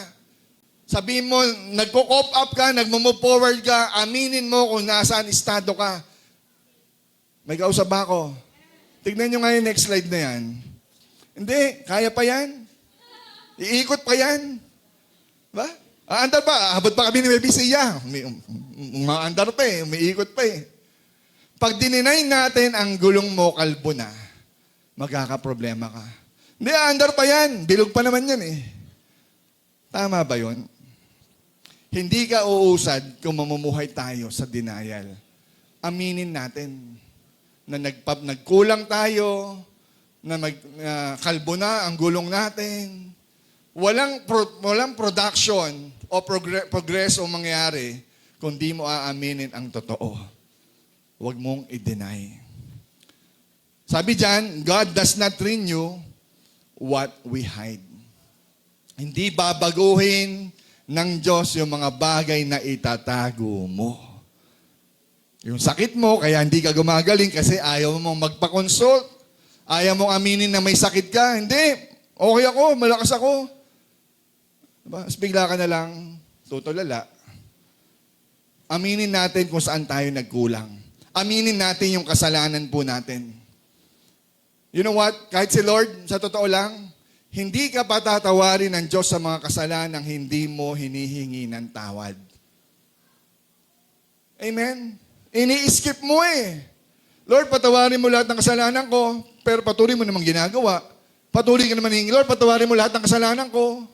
Sabihin mo, nagko-cop up ka, nagmo-move forward ka, aminin mo kung nasaan estado ka. May kausap ba ako? Tignan nyo nga yung next slide na yan. Hindi, kaya pa yan. Iikot pa yan. Ba? Andar pa, abot pa kami ni Baby Sia. Andar pa eh, umiikot pa eh. Pag dininay natin ang gulong mo, kalbo na, magkakaproblema ka. Hindi, andar pa yan. Bilog pa naman yan eh. Tama ba yun? Hindi ka uusad kung mamumuhay tayo sa denial. Aminin natin na nagkulang tayo, na kalbo na ang gulong natin. Walang production o progreso mangyayari kung di mo aaminin ang totoo. Huwag mong i-deny. Sabi dyan, God does not renew what we hide. Hindi babaguhin ng Diyos yung mga bagay na itatago mo. Yung sakit mo, kaya hindi ka gumagaling kasi ayaw mong magpa-consult. Ayaw mong aminin na may sakit ka. Hindi. Okay ako, malakas ako. Diba? Tapos bigla ka na lang, tutulala. Aminin natin kung saan tayo nagkulang. Aminin natin yung kasalanan po natin. You know what? Kahit si Lord, sa totoo lang, hindi ka patatawarin ng Diyos sa mga kasalanan hindi mo hinihingi ng tawad. Amen? Ini-skip mo eh. Lord, patawarin mo lahat ng kasalanan ko, pero patuloy mo namang ginagawa. Patuloy ka naman hingi, Lord, patawarin mo lahat ng kasalanan ko.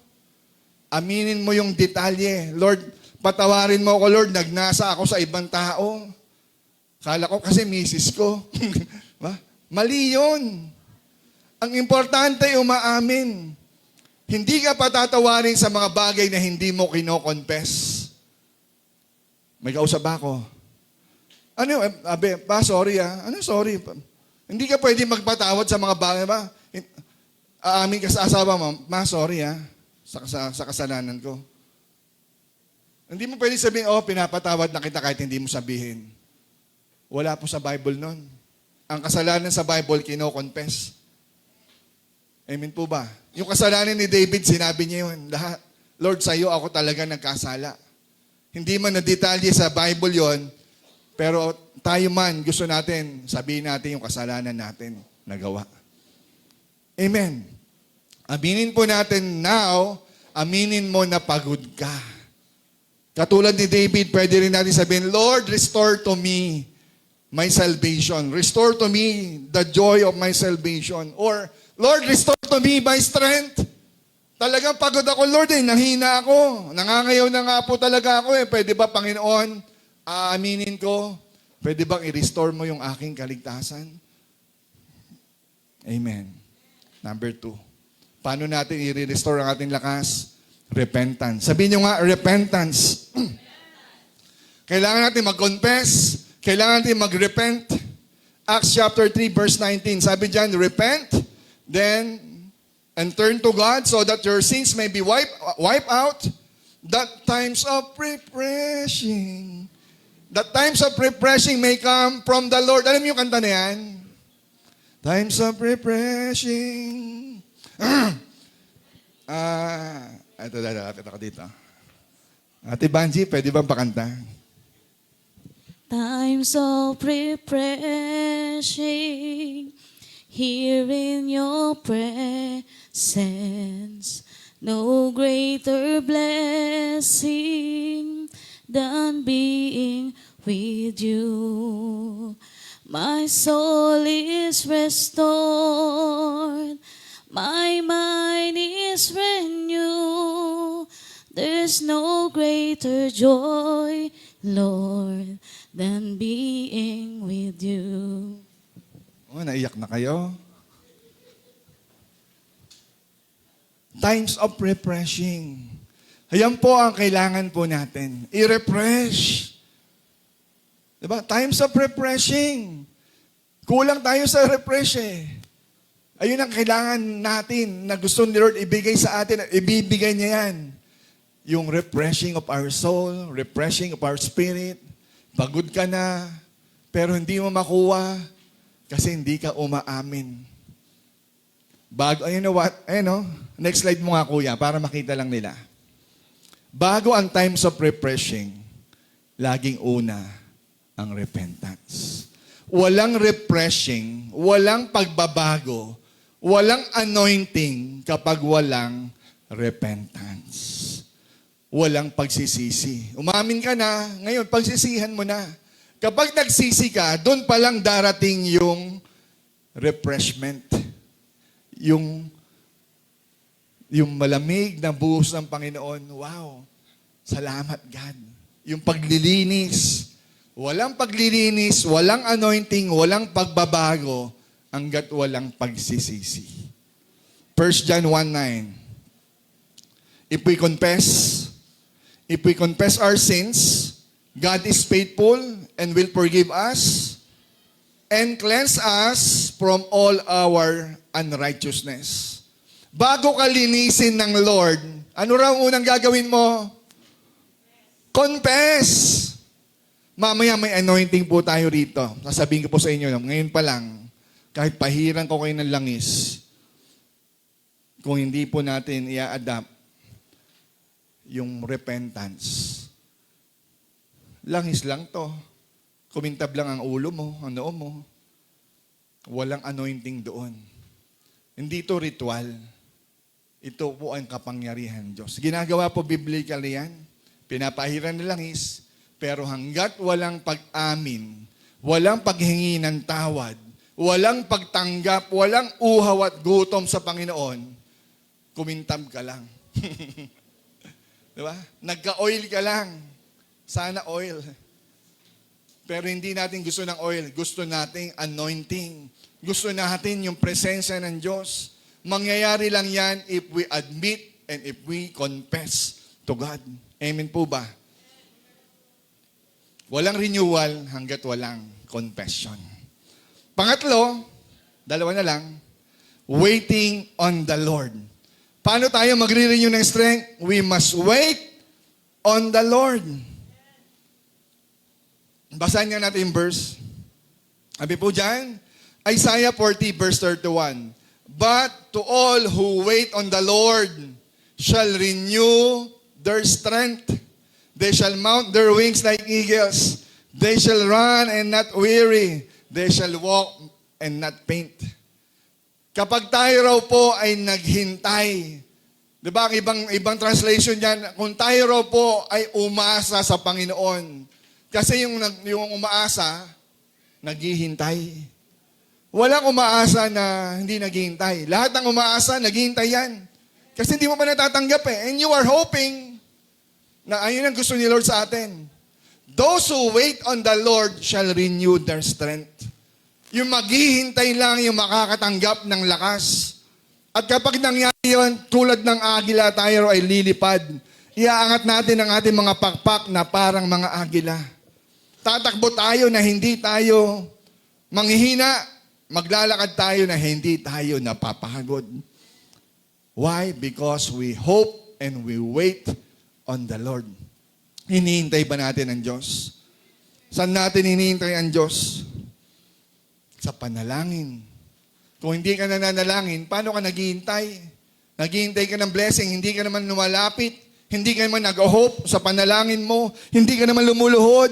Aminin mo yung detalye. Lord, patawarin mo ako, Lord, nagnasa ako sa ibang tao. Kala ko kasi misis ko. Mali yun. Ang importante, umaamin. Hindi ka patatawarin sa mga bagay na hindi mo kino-confess. May kausap ako. Ano, abe, pa, sorry ah. Ano, sorry? Hindi ka pwede magpatawad sa mga bagay ba? Aamin ka sa asawa mo, sorry ah, sa kasalanan ko. Hindi mo pwede sabihin, pinapatawad na kita kahit hindi mo sabihin. Wala po sa Bible nun. Ang kasalanan sa Bible, kino-confess. Amen po ba? Yung kasalanan ni David, sinabi niya yun. Lahat. Lord, sa iyo ako talaga nagkasala. Hindi man na-detalye sa Bible yon, pero tayo man, gusto natin, sabihin natin yung kasalanan natin nagawa. Amen. Aminin po natin now, aminin mo na pagod ka. Katulad ni David, pwede rin natin sabihin, Lord, restore to me my salvation. Restore to me the joy of my salvation. Or, Lord, restore to me my strength. Talagang pagod ako, Lord, nahina ako. Nangangayaw na nga po talaga ako. Pwede ba, Panginoon, aaminin ko, pwede bang i-restore mo yung aking kaligtasan? Amen. Number 2. Paano natin i-restore ang ating lakas? Repentance. Sabihin nyo nga, repentance. Kailangan natin mag-confess. Kailangan natin mag-repent. Acts chapter 3, verse 19. Sabi dyan, repent, then, and turn to God so that your sins may be wiped out. That times of refreshing. That times of refreshing may come from the Lord. Alam niyo yung kanta na yan? Times of refreshing. Ito, lapit ako dito. Ate Banji, pwede bang pakanta? Times of refreshing, here in your presence, no greater blessing than being with you. My soul is restored, my mind is renewed. There's no greater joy, Lord, than being with you. Naiyak na kayo? Times of refreshing. Ayan po ang kailangan po natin. I-refresh. Diba? Times of refreshing. Kulang tayo sa refresh eh. Ayun ang kailangan natin na gusto ni Lord ibigay sa atin at ibibigay niya yan. Yung refreshing of our soul, refreshing of our spirit. Pagod ka na, pero hindi mo makuha kasi hindi ka umaamin. You know what? Next slide mo nga kuya para makita lang nila. Bago ang times of refreshing, laging una ang repentance. Walang refreshing, walang pagbabago, walang anointing kapag walang repentance. Walang pagsisisi. Umamin ka na, ngayon pagsisihan mo na. Kapag nagsisi ka, doon palang darating yung refreshment. Yung malamig na buhos ng Panginoon. Wow! Salamat God. Yung paglilinis. Walang paglilinis, walang anointing, walang pagbabago hanggat walang pagsisisi. 1 John 1:9. If we confess our sins, God is faithful and will forgive us and cleanse us from all our unrighteousness. Bago ka linisin ng Lord, ano raw unang gagawin mo? Confess. Mamaya may anointing po tayo rito. Sasabihin ko po sa inyo, ngayon pa lang, kahit pahiran ko kayo ng langis, kung hindi po natin i-adapt yung repentance, langis lang to. Kumintab lang ang ulo mo, ang noo mo. Walang anointing doon. Hindi to ritual. Ito po ang kapangyarihan Diyos. Ginagawa po biblically yan. Pinapahiran ng langis, pero hanggat walang pag-amin, walang paghingi ng tawad, walang pagtanggap, walang uhaw at gutom sa Panginoon, kumintab ka lang. Diba? Nagka-oil ka lang. Sana oil. Pero hindi natin gusto ng oil. Gusto nating anointing. Gusto natin yung presensya ng Diyos. Mangyayari lang yan if we admit and if we confess to God. Amen po ba? Walang renewal hanggat walang confession. Pangatlo, dalawa na lang, waiting on the Lord. Paano tayo magre-renew ng strength? We must wait on the Lord. Basahin nga natin yung verse. Sabi po dyan, Isaiah 40 verse 31. But to all who wait on the Lord shall renew their strength. They shall mount their wings like eagles. They shall run and not weary. They shall walk and not faint. Kapag tayo raw po ay naghintay, di ba, ibang translation yan, kung tayo raw po ay umasa sa Panginoon. Kasi yung umaasa, naghihintay. Walang umaasa na hindi naghihintay. Lahat ng umaasa, naghihintay yan. Kasi hindi mo pa natatanggap eh. And you are hoping na ayun ang gusto ni Lord sa atin. Those who wait on the Lord shall renew their strength. Yung maghihintay lang yung makakatanggap ng lakas. At kapag nangyari yun, tulad ng agila, tayo ay lilipad. Iaangat natin ang ating mga pakpak na parang mga agila. Tatakbo tayo na hindi tayo manghihina. Maglalakad tayo na hindi tayo napapagod. Why? Because we hope and we wait on the Lord. Hinihintay ba natin ang Diyos? Saan natin hinihintay ang Diyos? Sa panalangin. Kung hindi ka nananalangin, paano ka naghihintay? Naghihintay ka ng blessing, hindi ka naman lumalapit, hindi ka naman nag-hope sa panalangin mo, hindi ka naman lumuluhod.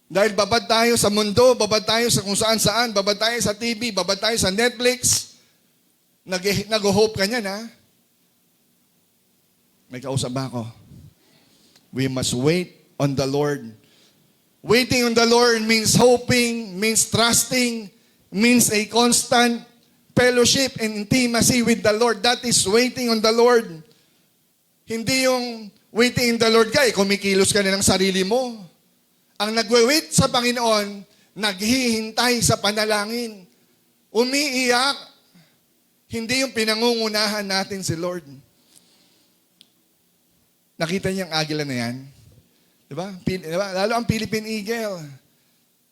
Dahil babad tayo sa mundo, babad tayo sa kung saan-saan, babad tayo sa TV, babad tayo sa Netflix. Nag-hope ka niyan, ha? May kausap ba ako? We must wait on the Lord. Waiting on the Lord means hoping, means trusting, means a constant fellowship and intimacy with the Lord. That is waiting on the Lord. Hindi yung waiting on the Lord ka, kumikilos ka na ng sarili mo. Ang nagwe-wait sa Panginoon, naghihintay sa panalangin. Umiiyak. Hindi yung pinangungunahan natin si Lord. Nakita niyo ang agila na yan? Diba? Lalo ang Philippine Eagle.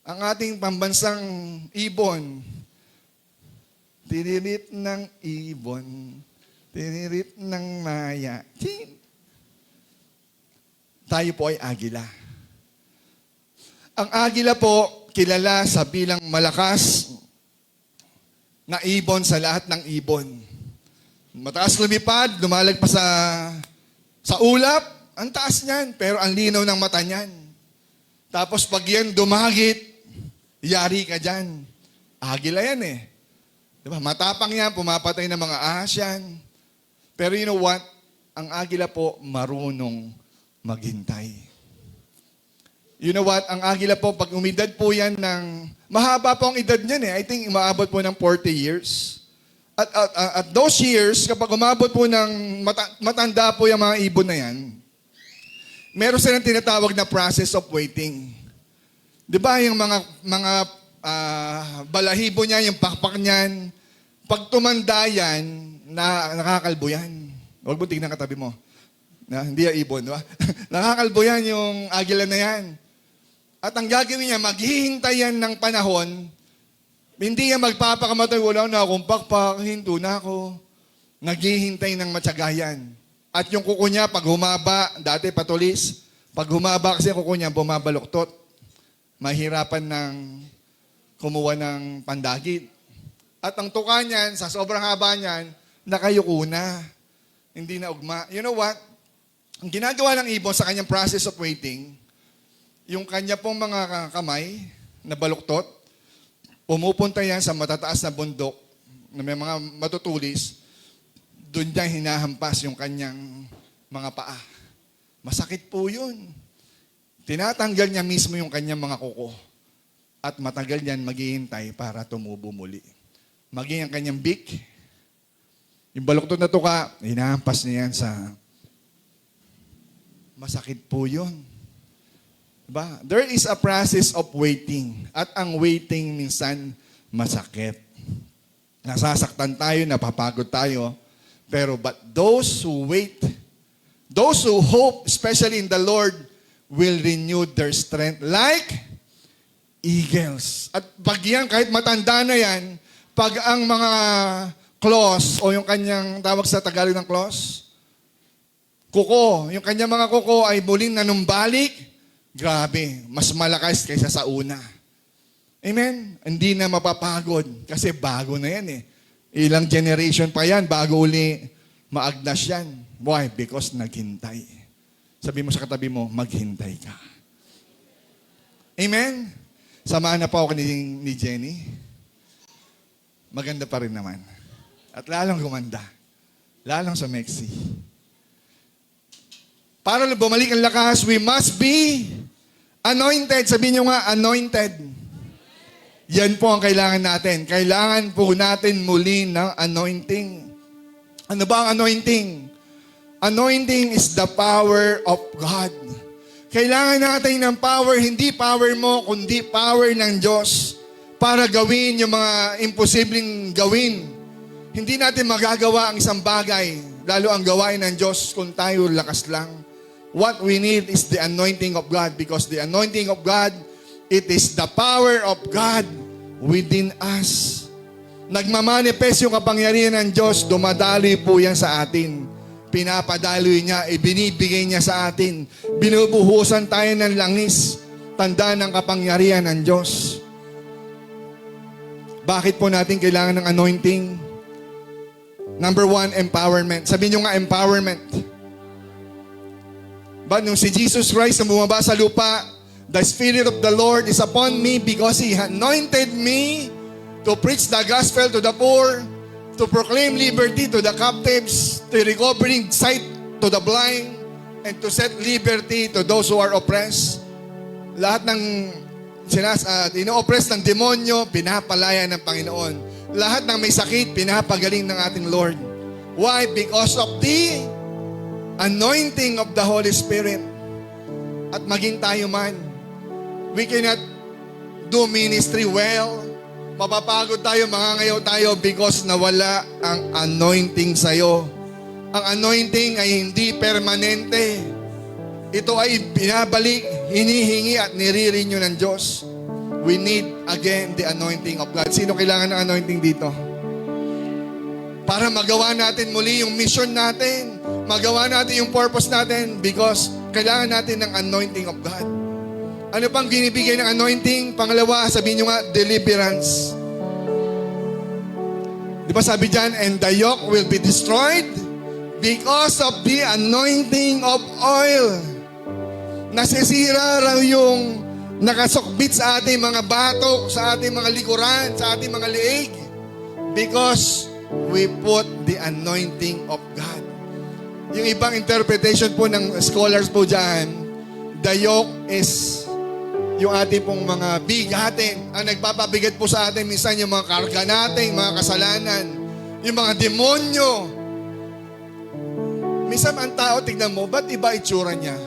Ang ating pambansang ibon. Tinirit ng ibon. Tinirit ng maya. Tayo po ay agila. Ang agila po, kilala sa bilang malakas na ibon sa lahat ng ibon. Mataas lumipad, lumalagpas sa ulap, ang taas niyan, pero ang linaw ng mata niyan. Tapos pag yan dumagit, yari ka dyan. Agila yan eh. Diba? Matapang yan, pumapatay ng mga ahas yan. Pero you know what? Ang agila po, marunong maghintay. You know what? Ang agila po, pag umidad po yan ng... Mahaba po ang edad niyan eh. I think umaabot po ng 40 years. At those years, kapag umabot po ng matanda po yung mga ibon na yan, meron silang tinatawag na process of waiting. Di ba yung mga balahibo niya, yung pakpak niyan, pag tumanda yan, nakakalbo yan. Huwag mo tignan katabi mo. Hindi yung ibon, di ba? Nakakalbo yan yung agila na yan. At ang gagawin niya, maghihintay yan ng panahon, hindi yan magpapakamatay, wala na akong pakpak, hinto na ako. Naghihintay ng matsagayan. At yung kuko niya, pag humaba, dati patulis, pag humaba kasi kuko niya, bumabaluktot. Mahirapan ng kumuha ng pandagit. At ang tuka niyan, sa sobrang haba niyan, nakayuko na. Hindi na ugma. You know what? Ang ginagawa ng ibon sa kanyang process of waiting, yung kanya pong mga kamay na baluktot, pumupunta yan sa matataas na bundok na may mga matutulis, doon niya hinahampas yung kanyang mga paa. Masakit po yun. Tinatanggal niya mismo yung kanyang mga kuko at matagal yan maghihintay para tumubo muli. Maging ang kanyang beak, yung baluktot na tuka, hinahampas niya yan sa... Masakit po yun. Diba? There is a process of waiting. At ang waiting minsan masakit. Nasasaktan tayo, napapagod tayo. Pero but those who wait, those who hope, especially in the Lord, will renew their strength like eagles. At pag yan, kahit matanda na yan, pag ang mga claws, o yung kanyang tawag sa Tagalog ng claws, kuko, yung kanyang mga kuko ay muling nanumbalik, grabe, mas malakas kaysa sa una. Amen? Hindi na mapapagod kasi bago na yan eh. Ilang generation pa yan bago uli maagnas yan. Why? Because naghintay. Sabi mo sa katabi mo, maghintay ka. Amen? Samahan na pa ako ni Jenny. Maganda pa rin naman. At lalong gumanda. Lalong sa Mexi. Para bumalik ang lakas, we must be anointed. Sabihin nyo nga, anointed. Yan po ang kailangan natin. Kailangan po natin muli ng anointing. Ano ba ang anointing? Anointing is the power of God. Kailangan natin ng power, hindi power mo, kundi power ng Diyos para gawin yung mga imposibleng gawin. Hindi natin magagawa ang isang bagay, lalo ang gawain ng Diyos kung tayo lakas lang. What we need is the anointing of God because the anointing of God, it is the power of God within us. Nagmamanifest yung kapangyarihan ng Diyos, dumadaloy po yan sa atin. Pinapadaloy niya, ibinibigay niya sa atin. Binubuhusan tayo ng langis, tanda ng kapangyarihan ng Diyos. Bakit po natin kailangan ng anointing? Number 1, empowerment. Sabihin nyo nga, empowerment. But nung si Jesus Christ na bumaba sa lupa, the Spirit of the Lord is upon me because He anointed me to preach the gospel to the poor, to proclaim liberty to the captives, to recovering sight to the blind, and to set liberty to those who are oppressed. Lahat ng ino-oppress ng demonyo, pinapalaya ng Panginoon. Lahat ng may sakit, pinapagaling ng ating Lord. Why? Because of the anointing of the Holy Spirit. At maging tayo man, we cannot do ministry well. Mapapagod tayo, mangangayaw tayo because nawala ang anointing sa'yo. Ang anointing ay hindi permanente. Ito ay binabalik, hinihingi at nire-renew ng Diyos. We need again the anointing of God. Sino kailangan ng anointing dito? Para magawa natin muli yung mission natin. Magawa natin yung purpose natin because kailangan natin ng anointing of God. Ano pang binibigay ng anointing? Pangalawa, sabihin nyo nga, deliverance. Di ba sabi dyan, and the yoke will be destroyed because of the anointing of oil. Nasisira raw yung nakasukbit sa ating mga batok, sa ating mga likuran, sa ating mga leeg because we put the anointing of God. Yung ibang interpretation po ng scholars po dyan, the yoke is yung ating pong mga bigatin. Ang nagpapabigat po sa atin minsan yung mga karga natin, mga kasalanan, yung mga demonyo. Minsan ang tao, tignan mo, ba't iba itsura niya?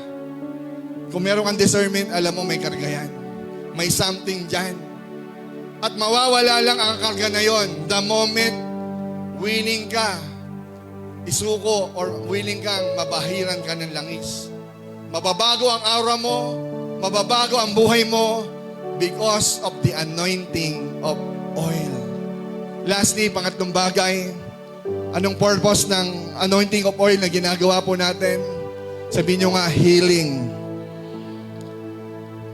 Kung meron kang discernment, alam mo may karga yan. May something dyan. At mawawala lang ang karga na yon the moment willing ka isuko or willing kang mabahiran ka ng langis. Mababago ang aura mo, mababago ang buhay mo because of the anointing of oil. Lastly, pangatlong bagay, anong purpose ng anointing of oil na ginagawa po natin? Sabihin nyo nga, healing.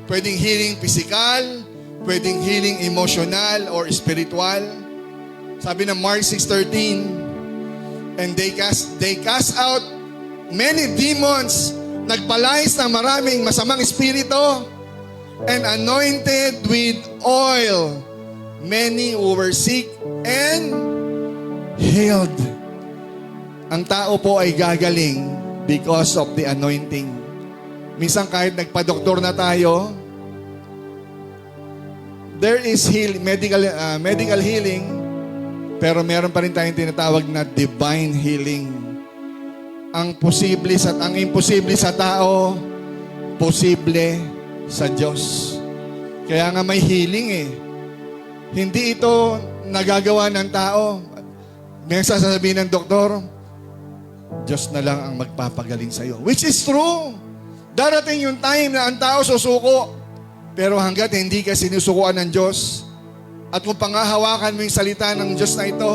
Pwedeng healing physical, pwedeng healing emotional or spiritual. Sabi ng Mark 6:13, and they cast out many demons, nagpalayas ng maraming masamang espiritu, and anointed with oil many who were sick and healed. Ang tao po ay gagaling because of the anointing. Minsan kahit nagpa-doktor na tayo, there is medical healing, pero meron pa rin tayong tinatawag na divine healing. Ang imposible sa tao, posible sa Diyos. Kaya nga may healing eh. Hindi ito nagagawa ng tao. May sasabihin ng doktor, Diyos na lang ang magpapagaling sa iyo. Which is true. Darating yung time na ang tao susuko. Pero hanggat hindi ka sinusukuan ng Diyos, at kung pangahawakan mo yung salita ng Diyos na ito,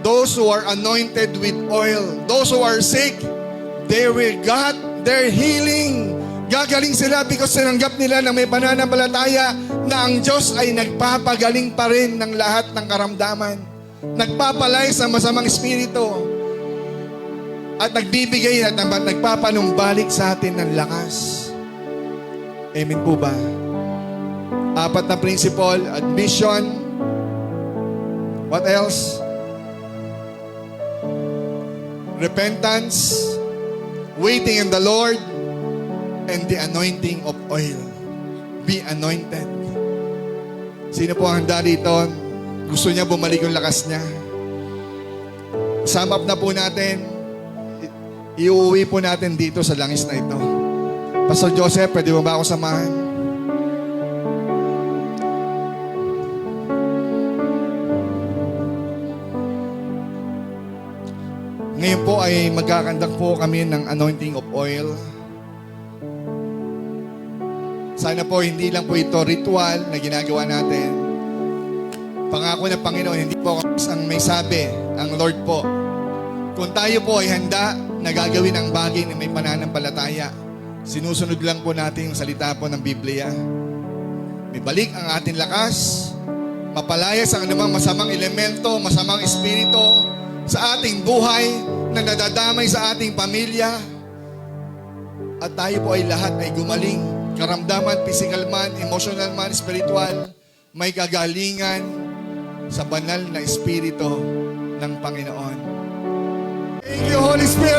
those who are anointed with oil, those who are sick, they will got their healing. Gagaling sila because sinanggap nila na may pananampalataya na ang Diyos ay nagpapagaling pa rin ng lahat ng karamdaman. Nagpapalay sa masamang espiritu. At nagbibigay at nagpapanumbalik sa atin ng lakas. Amen po ba? 4 na principle, admission. What else? Repentance, waiting in the Lord, and the anointing of oil. Be anointed. Sino po ang handa dito? Gusto niya bumalik yung lakas niya. Sum up na po natin. Iuwi po natin dito sa langis na ito. Pastor Joseph, pwede mo ba ako samahan? Ngayon po ay magkakandak po kami ng anointing of oil. Sana po hindi lang po ito ritual na ginagawa natin. Pangako ng Panginoon, hindi po ang may sabi, ang Lord po. Kung tayo po ay handa na gagawin ang bagay na may pananampalataya, sinusunod lang po natin yung salita po ng Biblia. May balik ang ating lakas, mapalayas ang anumang masamang elemento, masamang espiritu sa ating buhay na nadadamay sa ating pamilya. At tayo po ay lahat ay gumaling, karamdaman, physical man, emotional man, spiritual, may kagalingan sa banal na espiritu ng Panginoon. Thank you, Holy Spirit.